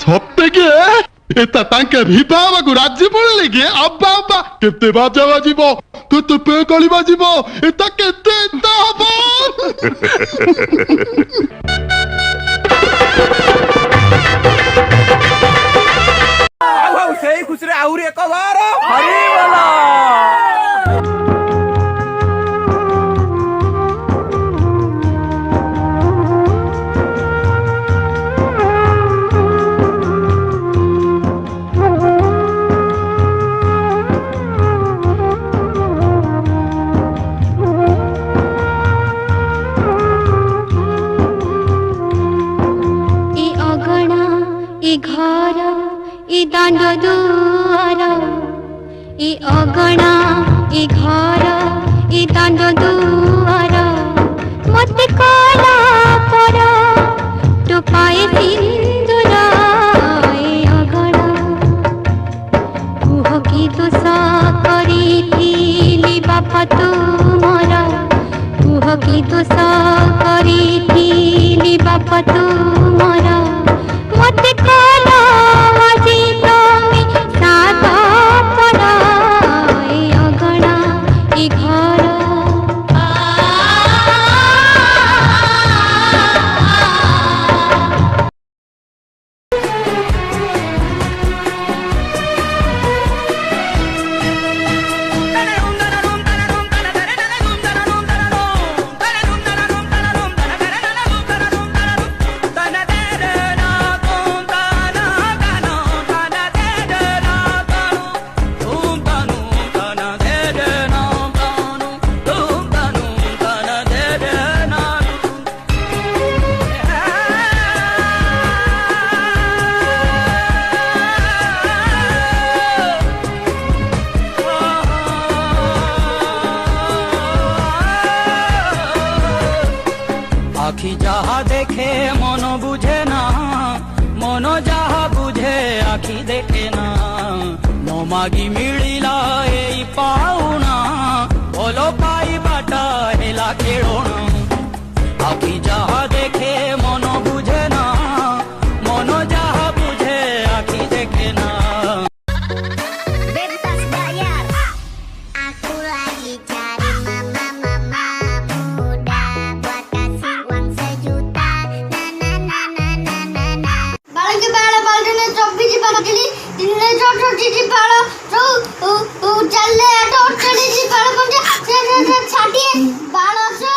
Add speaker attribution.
Speaker 1: সবথেকে এটা তাঙ্কে ভিবাবাকু রাজি পড়লে গে আব্বা আব্বা কেতে বাজা বাজিব কেতে পেকালি বাজিব এটা কেতে হব
Speaker 2: সেই খুশিরে আউরি এক বার হরিবলা
Speaker 3: घर ए दांड दुआर ए अगणा ए घर ए दांड दुआर मते काला पर टोपाए सिंदूर ए अगणा कुह की दोष करिथिली बापा तुमर कुह की दोष करिथिली बापा तुमर मते काला आजी तमे सादा पड़ा ए अगणा ए घर
Speaker 2: आखि जहा देखे मन बुझे ना मन जहा बुझे आखि देखे ना न मागी मिलिला एई पाउना बोलो पाई बाटा हेला खेळोना आखि जहा देखे मन बुझे ना मन जहा बुझे आखि देखे ना
Speaker 4: Bebas bayar. Aku lagi cari mama muda buat kasih uang sejuta. Na. Balang ke bala balne chobbi ji balgili dinne chot ji bala challe ato chali ji bala bonje chatiye bala so